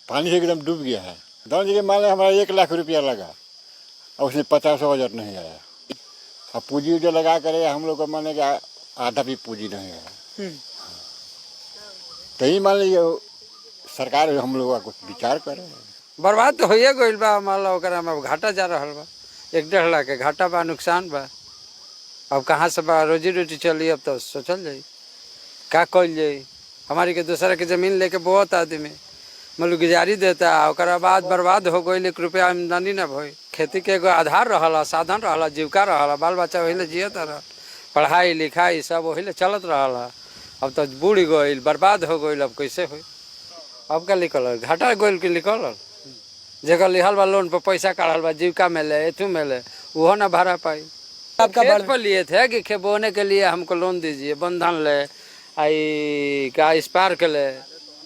पानी से एकदम डूब गया है। दान जी मान लें हमारा 1 लाख रुपया लगा और उसमें 50,000 नहीं आया। अब पूंजी जो लगा करे हम लोग को माने कि आधा भी पूंजी नहीं आया। तो ही मान लीजिए सरकार हम लोग का कुछ विचार करे। बर्बाद तो होइए गइल बा, मान लो ओकरा में घाटा जा रहा बा, 1-1.5 लाख के घाटा बा, नुकसान बा। अब कहाँ से बा रोजी रोटी चली, अब तो सोचल जाई का कइल जाई। हमारी के दूसरा के जमीन लेके बहुत आदमी मतलब गुजारी देता, ओकरा बाद बर्बाद हो गई, 1 रुपया आमदनी न भई। खेती के एगो आधार रहला, साधन रहला, जीविका रहला, बाल बच्चा वही ले जियत रहा, पढ़ाई लिखाई सब वही ले चलत रहला। अब तो बूढ़ गई, बर्बाद हो गई, अब कैसे हो। अब का निकल घाटा गइल के निकल जगह लिहल बा लोन पर पैसा काढ़ल बा, जीविका मिले एथू मिले वो ना भरा पाई। आपका खेत पर लिए थे कि खेत बोने के लिए हमको लोन दीजिए, बंधन ले आई का एक्सपायर के ले,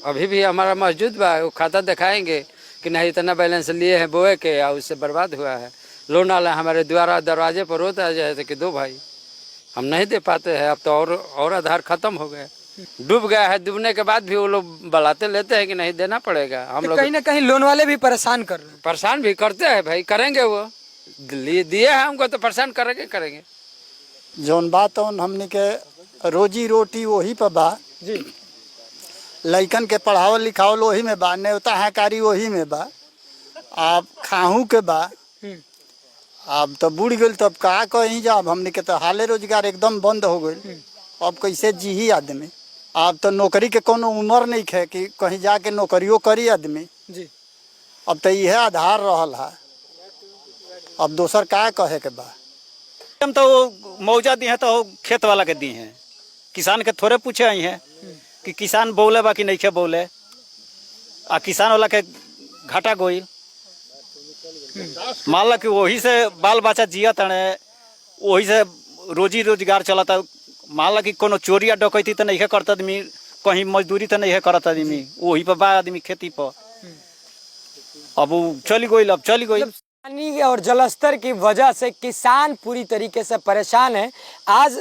अभी भी हमारा मौजूद बा, वो खाता दिखाएंगे कि नहीं इतना बैलेंस लिए हैं बोए के और उससे बर्बाद हुआ है। लोन वाला हमारे द्वारा दरवाजे पर रोता है जैसे कि दो भाई हम नहीं दे पाते हैं। अब तो और आधार खत्म हो गया, डूब गया है। डूबने के बाद भी वो लोग बलाते लेते हैं कि नहीं देना पड़ेगा। हम लोग कहीं ना कहीं लोन वाले भी परेशान कर रहे हैं। परेशान भी करते हैं भाई, करेंगे वो दिए हैं हमको तो परेशान करेंगे। जौन बात हमने के रोजी रोटी वही पर बा जी, लइकन के पढ़ावल लिखावल वही में बा, नेवता हकारी वही में बा, आप खाहू के बा। अब तो बुढ़ गई तब का कहीं जाब, हमने के तो हाले रोजगार एकदम बंद हो गई। अब कैसे जी आदमी। अब तो नौकरी के कोनो उम्र नहीं है कि कहीं जाके नौकरियों करी आदमी जी। अब तो यह आधार रहल है, अब दोसर का कहे के बा। हम तो मुआवजा दी है तो खेत वाला के दी हैं, किसान के थोड़े पूछे आई हैं कि किसान बोले बा कि नहीं खे बोले, आ किसान वाला के घाटा गोई मान ला कि वही से बाल बच्चा जिया तड़े, वही से रोजी रोजगार चलता। मान ला कि कोनो चोरी डकैती तो नहीं करता आदमी, कहीं मजदूरी तो नहीं करता आदमी, वही पर बा आदमी खेती पर। अब चली गई, अब चली गई। पानी और जलस्तर की वजह से किसान पूरी तरीके से परेशान है। आज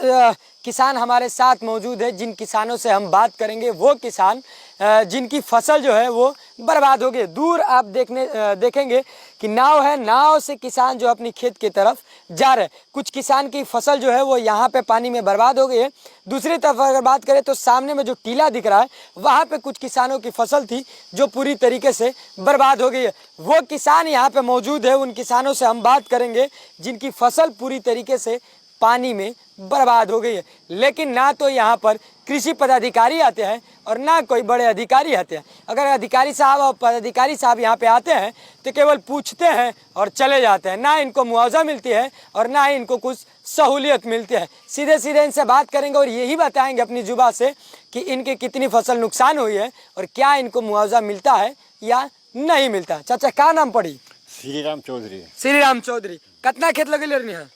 किसान हमारे साथ मौजूद है, जिन किसानों से हम बात करेंगे वो किसान जिनकी फसल जो है वो बर्बाद हो गई। दूर आप देखेंगे कि नाव है, नाव से किसान जो अपनी खेत की तरफ जा रहे हैं। कुछ किसान की फसल जो है वो यहाँ पे पानी में बर्बाद हो गई है। दूसरी तरफ अगर बात करें तो सामने में जो टीला दिख रहा है वहाँ पे कुछ किसानों की फसल थी जो पूरी तरीके से बर्बाद हो गई है। वो किसान यहाँ पे मौजूद है, उन किसानों से हम बात करेंगे जिनकी फसल पूरी तरीके से पानी में बर्बाद हो गई है। लेकिन ना तो यहाँ पर कृषि पदाधिकारी आते हैं और ना कोई बड़े अधिकारी आते हैं। अगर अधिकारी साहब और पदाधिकारी साहब यहाँ पे आते हैं तो केवल पूछते हैं और चले जाते हैं, ना इनको मुआवजा मिलती है और ना ही इनको कुछ सहूलियत मिलती है। सीधे सीधे इनसे बात करेंगे और यही बताएंगे अपनी जुबान से कि इनकी कितनी फसल नुकसान हुई है और क्या इनको मुआवजा मिलता है या नहीं मिलता। चाचा क्या नाम पड़ी? श्री राम चौधरी। श्री राम चौधरी। कितना खेत लगे लेनी है?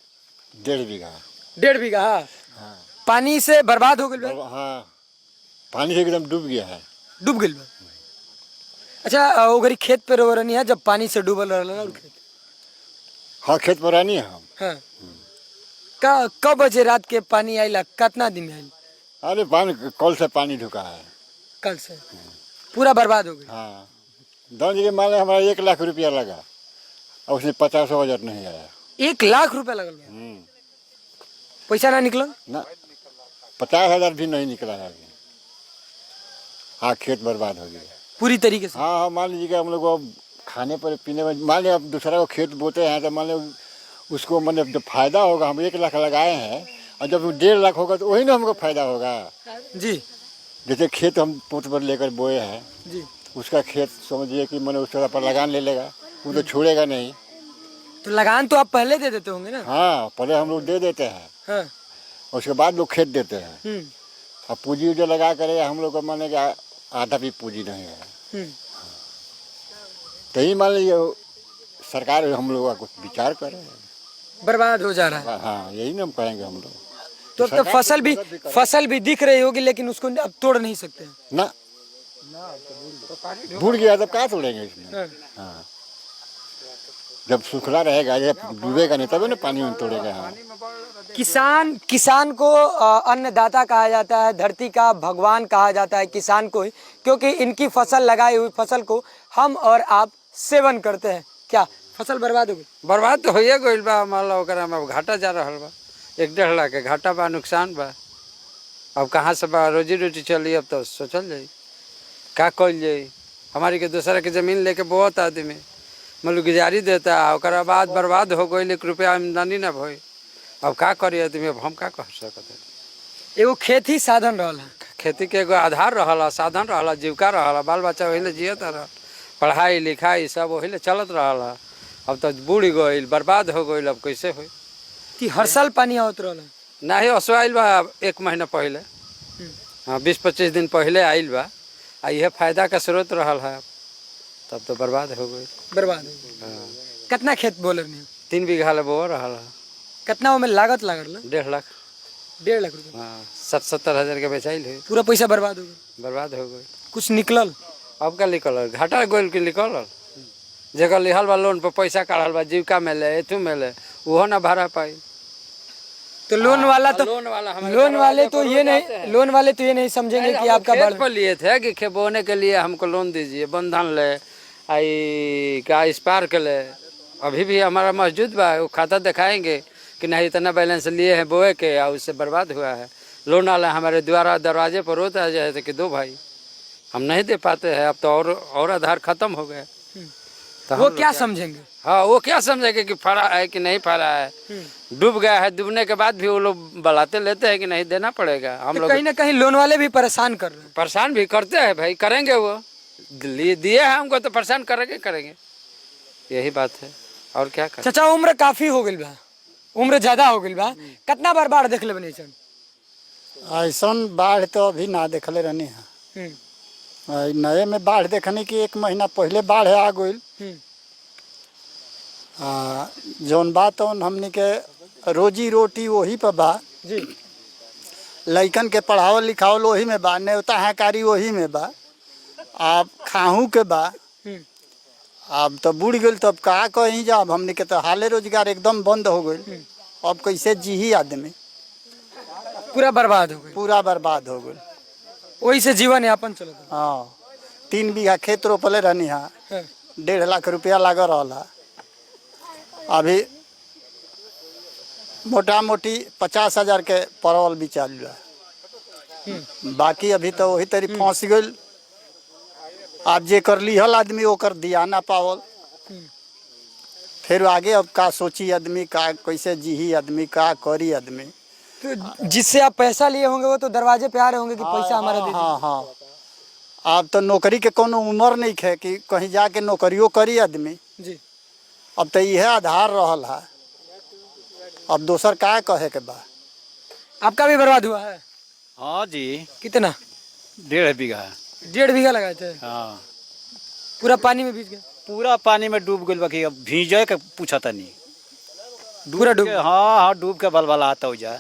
1.5 बीघा। 1.5 बीघा। हाँ। पानी से बर्बाद हो गई। हाँ, पानी से एकदम डूब गया है। डूब गई। अच्छा, वो गरी खेत पे रो रही है जब पानी से डूबल रहा खेत? हाँ, खेत पर रानी है हम। हाँ। कब बजे रात के पानी आइला, कितना दिन में आइल? अरे पानी कल से पानी ढुका है। कल से पूरा बर्बाद हो गई। हाँ, दान जी मान लें हमारा 1 लाख रुपया लगा और उसमें 50,000 नहीं आया। 1 लाख रुपया लगल? पैसा ना निकला ना, 50,000 भी नहीं निकला है अभी। हाँ, खेत बर्बाद हो गया पूरी तरीके से। हाँ, मान लीजिए कि हम लोग को खाने पर पीने में, मान लिया अब दूसरा को खेत बोते हैं तो मान लो उसको मतलब जो फायदा होगा, हम 1 लाख लगाए हैं और जब 1.5 लाख होगा तो वही ना हमको फायदा होगा जी। जैसे खेत हम पोत पर लेकर बोए हैं जी, उसका खेत समझिए कि मैंने उस पर लगान ले लेगा, वो तो छोड़ेगा नहीं। तो लगान तो आप पहले दे देते होंगे ना? हाँ, पहले हम लोग दे देते हैं। हाँ। उसके बाद लोग खेत देते हैं। अब पूंजी जो लगा करे हम लोग को माने कि आधा भी पूंजी नहीं है। तो ही मान लीजिए सरकार हम लोग का कुछ विचार करे। बर्बाद हो जा रहा है। हाँ, यही ना हम कहेंगे हम लोग। तो अब तो फसल भी दिख रही होगी लेकिन उसको अब तोड़ नहीं सकते हैं ना, बूढ़ गया तब क्या तोड़ेंगे इसमें। हाँ, जब सूखला रहेगा, जब डूबेगा नहीं तब ना पानी में तोड़ेगा। हाँ। किसान को अन्नदाता कहा जाता है, धरती का भगवान कहा जाता है किसान को ही, क्योंकि इनकी फसल लगाई हुई फसल को हम और आप सेवन करते हैं। क्या फसल बर्बाद हो गई? बर्बाद तो होइए गइल बा, मान लो ओकरा में अब घाटा जा रहल बा, 1-1.5 लाख के घाटा बा, नुकसान बा। अब कहाँ से बा रोजी रोटी चली, अब तो सोचल जाई का कइल जाई। हमारी के दूसरा के ज़मीन लेके बहुत आदमी मतलब गुजारी देता, ओकरा बाद बर्बाद हो गई, 1 रुपया आमदनी ना भई। अब का करी आदमी, अब हम का कह सकते। एगो खेती साधन रहल है। खेती के एगो आधार रहला, साधन रहला, जीविका रहला, बाल बच्चा वही जियत रह, पढ़ाई लिखाई सब वही चलत रहला। अब तो बूढ़ गइल, बर्बाद हो गइल, अब कैसे होई। कि हर साल पानी आवत रहल है? ना ही असवाइल बा 1 महीना पहले, हाँ 20-25 दिन पहले आइल बा, आ यह फायदा का स्रोत रहल है, तब तो बर्बाद हो गई। बर्बाद हो गई। हाँ। कितना खेत बोले नहीं? 3 बीघा ले बो रहल है। कितना में लागत लागल? 1.5 लाख। 1.5 लाख रुपए? हाँ 60-70 हज़ार के बेचाइल है। पूरा पैसा बर्बाद हो गया? बर्बाद हो गई। कुछ निकलल? अब का निकल, घाटा गोल के निकल। जगह लिहल बा लोन पर पैसा काढ़ल बा, जीविका मिले, एथू मिले, वो ना भरा पाई। तो लोन वाला तो लोन वाले तो ये नहीं समझेंगे कि आपका खेत पर लिए थे कि खेत बोने के लिए हमको लोन दीजिए, बंधन ले, आई का स्पार्क ले, अभी भी हमारा मौजूद बा, वो खाता दिखाएंगे कि नहीं इतना बैलेंस लिए हैं बोए के, और उससे बर्बाद हुआ है। लोन वाला हमारे द्वारा दरवाजे पर रोता जाए थे कि दो भाई हम नहीं दे पाते हैं, अब तो और आधार खत्म हो गए। तो वो क्या समझेंगे? हाँ वो क्या समझेंगे कि फरा है कि नहीं फरा है, डूब गया है, डूबने के बाद भी वो लोग बलाते लेते हैं कि नहीं देना पड़ेगा। हम लोग कहीं ना कहीं लोन वाले भी परेशान कर रहे हैं। परेशान भी करते हैं भाई, करेंगे वो दिए हैं हमको तो परेशान करेंगे, यही बात है और क्या करें। चाचा उम्र काफी हो गई बा, उम्र ज्यादा हो गई बा, कितना बार बाढ़ देख ले बनी सन? ऐसन बाढ़ तो अभी ना देखले रहनी है। नए में बाढ़ देखने की 1 महीना पहले बाढ़ आ गई। जौन बात हमने के रोजी रोटी वही पर बा जी। लइकन के पढ़ावल लिखावल वही में बा, नेवता हैकारी वही में बा। आप खाहू के बा, अब तो बुढ़ गई, तब का कहीं जा। हमने के तो हाले रोजगार एकदम बंद हो गई, अब कैसे जी आदमी। पूरा बर्बाद हो गई? पूरा बर्बाद हो गई। वही से जीवन यापन चलत? हाँ 3 बीघा खेत रोपले रहनी है, 1.5 लाख रुपया लग रहा। अभी मोटा मोटी 50,000 के परवल भी चाल रहा, बाकी अभी तो वही तरी फंस गई। अब जे कर लिहल आदमी ओकर दिया ना पावल, फिर आगे अब का सोची आदमी, का कैसे जी आदमी, का करी आदमी। तो जिससे आप पैसा लिए होंगे वो तो दरवाजे पे आ रहे होंगे कि पैसा हमारा दे दीजिए। हाँ अब तो नौकरी के कोनो उम्र नहीं है कि कहीं जाके नौकरियों करी आदमी जी। अब तो यह आधार रहल है, अब दोसर का कहे के बा। आपका भी बर्बाद हुआ है? हाँ जी। कितना? 1.5 बीघा। 1.5 बीघा लगाए थे? हाँ पूरा पानी में भीज गया? पूरा पानी में डूब गई, बाकी अब भीजे के पूछा तनी पूरा डूब? हाँ डूब के बलबला आता हो जाए।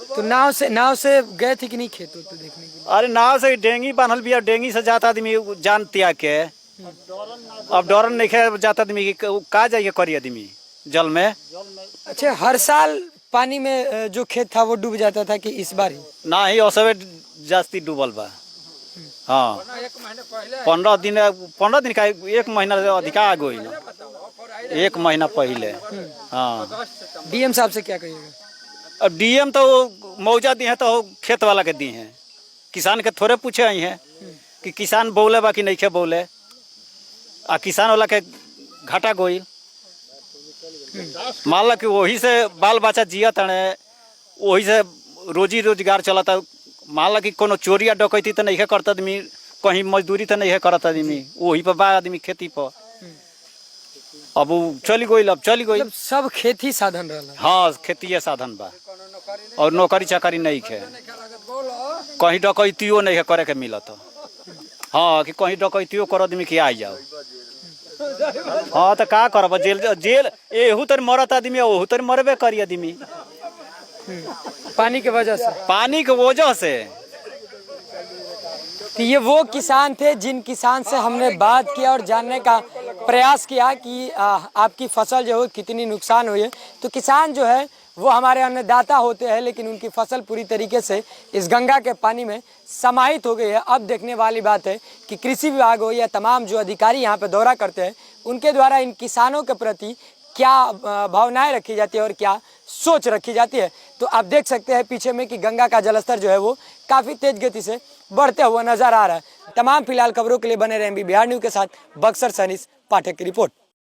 तो नाव से गए थे कि नहीं खेत तो देखने के लिए? अरे नाव से डेंगी बांधल बिया, डेंगी से जाता आदमी जान त्याग के, अब डरन नहीं जाता आदमी का जाइए करी आदमी जल में। अच्छा हर साल पानी में जो खेत था वो डूब जाता था कि इस बार ही? ना ही असबे जास्ती डूबल बा। हाँ 15 दिन का 1 महीना अधिका आ गई, 1 महीना पहले। हाँ डीएम साहब से क्या कहिएगा? अब डीएम तो मौजा दी है तो खेत वाला के दी हैं, किसान के थोड़े पूछे आई हैं कि किसान बोले बा कि नहीं खे बोले, आ किसान वाला के घाटा गोई। मान ला कि वही से बाल बच्चा जिया तड़े, वही से रोजी रोजगार चलता। मान ला कि कोनो चोरिया डकैती तो नहीं करता आदमी, कहीं मजदूरी तो नहीं करता आदमी, वही पर बा आदमी खेती पर। अब वो चली गई, अब चली गई। मतलब सब खेती साधन रहला? हाँ खेती साधन बा, और नौकरी चाकरी नहीं है, कहीं डकैतियो नहीं है करे के मिलत। हाँ कि कहीं डकैतियो कर आदमी कि आ जाओ। हाँ तो का करब, जेल एहू तर मरत आदमी, ओहू तर मरबे करी आदमी। पानी के वजह से? पानी के वजह से। तो ये वो किसान थे जिन किसान से हमने बात किया और जानने का प्रयास किया कि आपकी फसल जो है कितनी नुकसान हुई है। तो किसान जो है वो हमारे अन्नदाता होते हैं, लेकिन उनकी फसल पूरी तरीके से इस गंगा के पानी में समाहित हो गई है। अब देखने वाली बात है कि कृषि विभाग हो या तमाम जो अधिकारी यहाँ पे दौरा करते हैं, उनके द्वारा इन किसानों के प्रति क्या भावनाएं रखी जाती है और क्या सोच रखी जाती है। तो आप देख सकते हैं पीछे में कि गंगा का जलस्तर जो है वो काफ़ी तेज गति से बढ़ते हुआ नजर आ रहा है। तमाम फिलहाल खबरों के लिए बने रहें बिहार न्यूज़ के साथ। बक्सर से अनीस पाठक की रिपोर्ट।